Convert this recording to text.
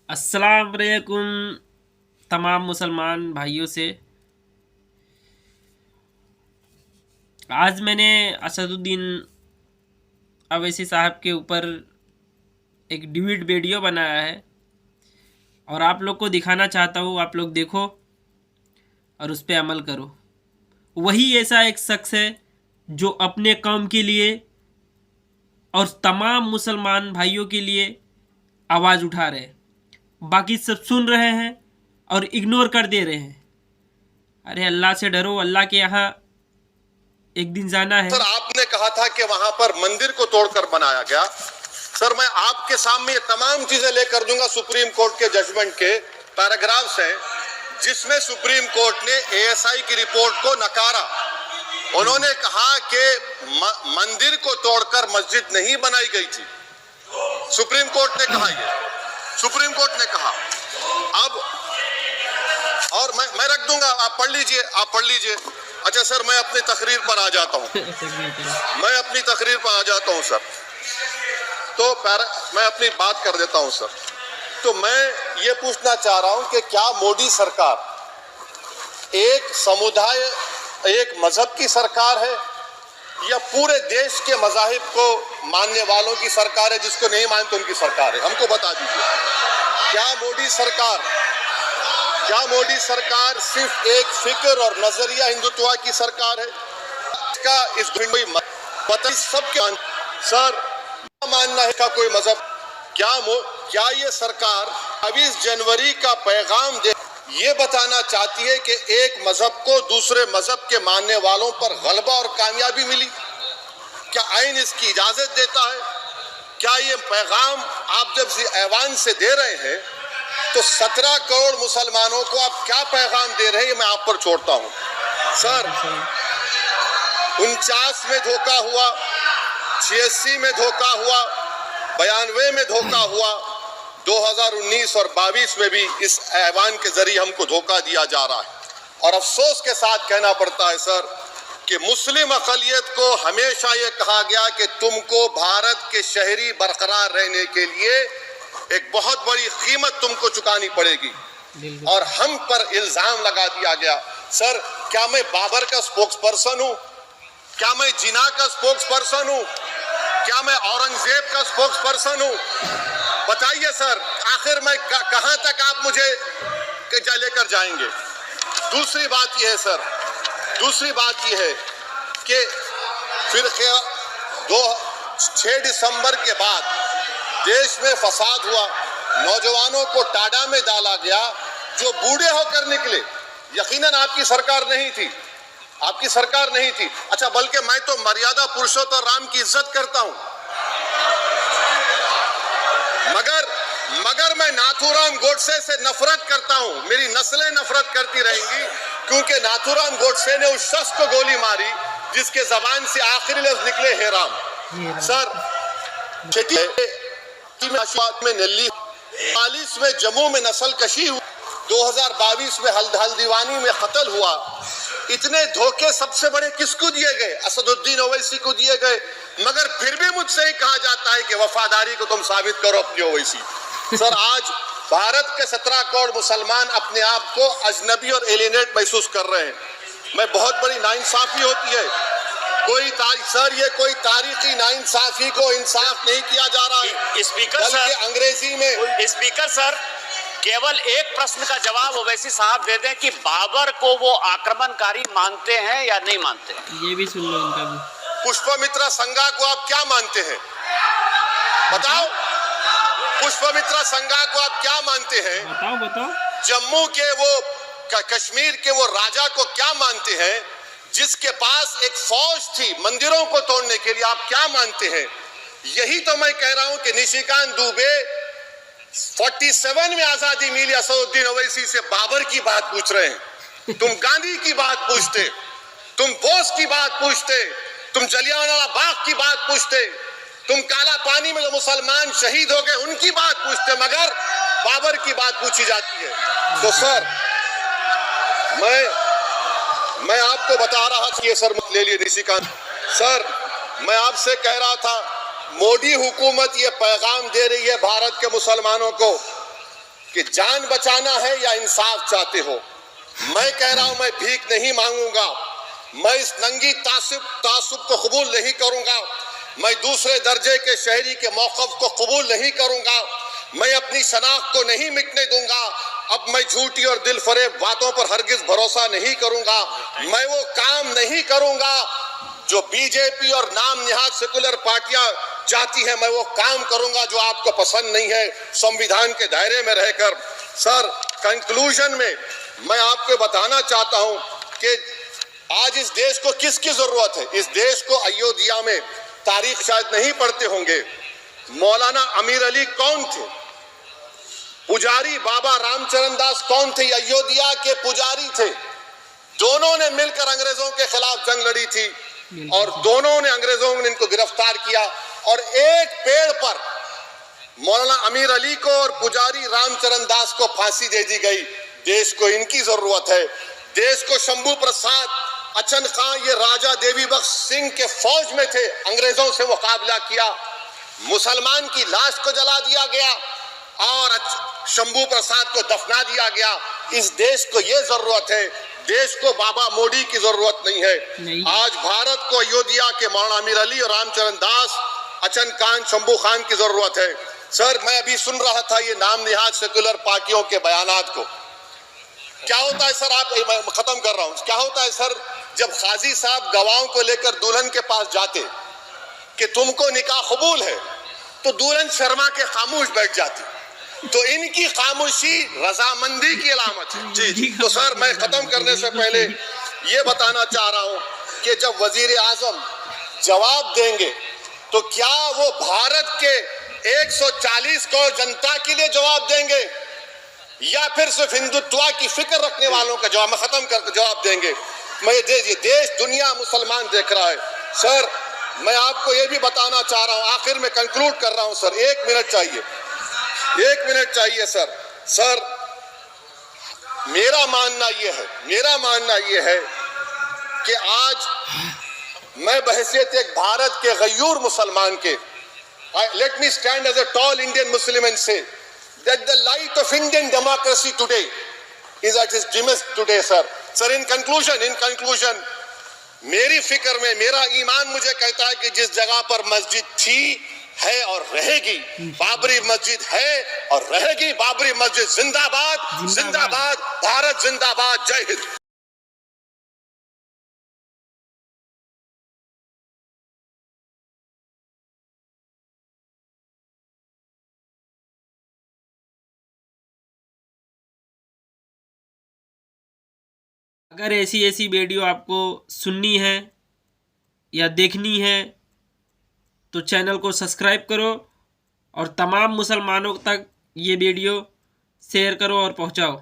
अस्सलाम वालेकुम तमाम मुसलमान भाइयों से। आज मैंने असदुद्दीन अवैसी साहब के ऊपर एक डिबेट वीडियो बनाया है और आप लोग को दिखाना चाहता हूँ। आप लोग देखो और उस पर अमल करो। वही ऐसा एक शख्स है जो अपने कौम के लिए और तमाम मुसलमान भाइयों के लिए आवाज़ उठा रहे हैं। बाकी सब सुन रहे हैं और इग्नोर कर दे रहे हैं। अरे अल्लाह से डरो, अल्लाह के यहाँ एक दिन जाना है। सर, आपने कहा था कि वहां पर मंदिर को तोड़कर बनाया गया। सर, मैं आपके सामने ये तमाम चीजें लेकर दूंगा। सुप्रीम कोर्ट के जजमेंट के पैराग्राफ्स हैं जिसमें सुप्रीम कोर्ट ने एएसआई की रिपोर्ट को नकारा। उन्होंने कहा कि मंदिर को तोड़कर मस्जिद नहीं बनाई गई थी। सुप्रीम कोर्ट ने कहा, ये सुप्रीम कोर्ट ने कहा। अब और मैं रख दूंगा, आप पढ़ लीजिए, आप पढ़ लीजिए। अच्छा सर, मैं अपनी तकरीर पर आ जाता हूँ। मैं अपनी तकरीर पर आ जाता हूँ सर। तो मैं अपनी बात कर देता हूँ सर। तो मैं ये पूछना चाह रहा हूँ कि क्या मोदी सरकार एक समुदाय, एक मजहब की सरकार है या पूरे देश के मजाहिब को मानने वालों की सरकार है? जिसको नहीं मानते उनकी सरकार है? हमको बता दीजिए। क्या मोदी सरकार सिर्फ एक फिक्र और नजरिया हिंदुत्व की सरकार है? इसका इस पता सबके सर मानना है का कोई मजहब? क्या ये सरकार 22 जनवरी का पैगाम दे ये बताना चाहती है कि एक मजहब को दूसरे मजहब के मानने वालों पर गलबा और कामयाबी मिली? क्या आइन इसकी इजाजत देता है? क्या ये पैगाम आप जब ऐवान से दे रहे हैं तो 17 करोड़ मुसलमानों को आप क्या पैगाम दे रहे हैं? ये मैं आप पर छोड़ता हूं सर। 49 में धोखा हुआ, 86 में धोखा हुआ, 92 में धोखा हुआ, 2019 और 22 में भी इस ऐवान के जरिए हमको धोखा दिया जा रहा है। और अफसोस के साथ कहना पड़ता है सर कि मुस्लिम अक़लियत को हमेशा ये कहा गया कि तुमको भारत के शहरी बरकरार रहने के लिए एक बहुत बड़ी कीमत तुमको चुकानी पड़ेगी, और हम पर इल्जाम लगा दिया गया। सर, क्या मैं बाबर का स्पोक्स पर्सन हूँ? क्या मैं जिना का स्पोक्स पर्सन हूँ? क्या मैं औरंगजेब का स्पोक्स पर्सन हूँ? बताइए सर, आखिर मैं कहां तक आप मुझे लेकर जाएंगे? दूसरी बात यह है सर, दूसरी बात यह है कि फिर 6 दिसंबर के बाद देश में फसाद हुआ, नौजवानों को टाडा में डाला गया, जो बूढ़े होकर निकले। यकीनन आपकी सरकार नहीं थी, आपकी सरकार नहीं थी। अच्छा, बल्कि मैं तो मर्यादा पुरुषोत्तम राम की इज्जत करता हूं, मगर मैं नाथूराम गोडसे से नफरत करता हूं। मेरी नस्लें नफरत करती रहेंगी क्योंकि नाथूराम गोडसे ने उस शख्स को गोली मारी जिसके जबान से आखिरी लफ्ज निकले हे राम। सर, में नली 40 में जम्मू में नस्ल कशी हुई, 2022 में हल्दीवानी में कत्ल हुआ। इतने धोखे सबसे बड़े किसको दिए गए? असदुद्दीन ओवैसी को दिए गए। मगर फिर भी मुझसे ही कहा जाता है कि वफादारी को तुम साबित करो अपनी ओवैसी। सर, आज भारत के 17 करोड़ मुसलमान अपने आप को अजनबी और एलिनेट महसूस कर रहे हैं। मैं बहुत बड़ी नाइंसाफी होती है सर, ये कोई तारीखी नाइंसाफी को इंसाफ नहीं किया जा रहा है। स्पीकर सर, अंग्रेजी में स्पीकर सर, केवल एक प्रश्न का जवाब ओवैसी साहब दे दें कि बाबर को वो आक्रमणकारी मानते हैं या नहीं मानते? ये भी सुन लो उनका भी। पुष्पमित्रा संघा को आप क्या मानते हैं? बताओ, पुष्पमित्रा संघा को आप क्या मानते हैं? बताओ। जम्मू के वो कश्मीर के वो राजा को क्या मानते हैं जिसके पास एक फौज थी मंदिरों को तोड़ने के लिए? आप क्या मानते हैं? यही तो मैं कह रहा हूं कि निशिकांत दुबे 47 में आजादी मिली, असदुद्दीन ओवैसी से बाबर की बात पूछ रहे हैं। तुम गांधी की बात पूछते, तुम बोस की बात पूछते, तुम जलियांवाला बाग की बात पूछते, तुम काला पानी में जो मुसलमान शहीद हो गए उनकी बात पूछते, मगर बाबर की बात पूछी जाती है। तो सर, मैं आपको बता रहा था, ये सर मत ले लिए निशिकांत सर, मैं आपसे कह रहा था मोदी हुकूमत ये पैगाम दे रही है भारत के मुसलमानों को कि जान बचाना है या इंसाफ चाहते हो। मैं कह रहा हूं मैं भीख नहीं मांगूंगा, मैं इस नंगी तासुब को कबूल नहीं करूंगा, मैं दूसरे दर्जे के शहरी के मौक़िफ़ को कबूल नहीं करूंगा, मैं अपनी शनाख्त को नहीं मिटने दूंगा। अब मैं झूठी और दिल फरेब बातों पर हरगिज भरोसा नहीं करूंगा। मैं वो काम नहीं करूंगा जो बीजेपी और नाम निहाद सेकुलर पार्टियां चाहती हैं। मैं वो काम करूंगा जो आपको पसंद नहीं है, संविधान के दायरे में रहकर। सर, कंक्लूजन में मैं आपको बताना चाहता हूं कि आज इस देश को किसकी जरूरत है। इस देश को अयोध्या में, तारीख शायद नहीं पढ़ते होंगे, मौलाना अमीर अली कौन थे, पुजारी बाबा रामचरण दास कौन थे, अयोध्या के पुजारी थे। दोनों ने मिलकर अंग्रेजों के खिलाफ जंग लड़ी थी और दोनों ने, अंग्रेजों ने इनको गिरफ्तार किया और एक पेड़ पर मौलाना अमीर अली को और पुजारी रामचरण दास को फांसी दे दी गई। देश को इनकी जरूरत है। देश को शंभू प्रसाद, अचन खां, ये राजा देवी बख्श सिंह के फौज में थे, अंग्रेजों से मुकाबला किया, मुसलमान की लाश को जला दिया गया और शंभू प्रसाद को दफना दिया गया। इस देश को ये जरूरत है, देश को बाबा मोदी की जरूरत नहीं है। आज भारत को अयोध्या के मौलाना अमीर अली और रामचरण दास, अचन खान, शंभू खान की जरूरत है। सर, मैं अभी सुन रहा था ये नाम निहाद सेकुलर पार्टियों के बयानात को। क्या होता है सर, आप, मैं खत्म कर रहा हूं, क्या होता है सर, जब काजी साहब गवाहों को लेकर दुल्हन के पास जाते कि तुमको निकाह कबूल है, तो दुल्हन शर्मा के खामोश बैठ जाती। तो इनकी खामोशी रजामंदी की अलामत है। जी। तो सर, मैं खत्म करने से पहले ये बताना चाह रहा हूं कि जब वजीर आजम जवाब देंगे तो क्या वो भारत के 140 करोड़ जनता के लिए जवाब देंगे या फिर सिर्फ हिंदुत्व की फिक्र रखने वालों का जवाब, मैं खत्म कर जवाब देंगे। मैं ये देश, दुनिया, मुसलमान देख रहा है। सर, मैं आपको ये भी बताना चाह रहा हूं, आखिर में कंक्लूड कर रहा हूं सर, 1 मिनट चाहिए, 1 मिनट चाहिए सर। सर, मेरा मानना ये है कि आज मैं बहैसियत एक भारत के गयूर मुसलमान के, let me stand as a tall Indian Muslim and say that the light of Indian democracy today is at its dimmest today, sir. Sir, in conclusion, मेरी फिक्र में, मेरा ईमान मुझे कहता है कि जिस जगह पर मस्जिद थी, है और रहेगी, बाबरी मस्जिद है और रहेगी, बाबरी मस्जिद जिंदाबाद, जिंदाबाद, भारत जिंदाबाद, जय हिंद। अगर ऐसी वीडियो आपको सुननी है या देखनी है तो चैनल को सब्सक्राइब करो और तमाम मुसलमानों तक ये वीडियो शेयर करो और पहुंचाओ।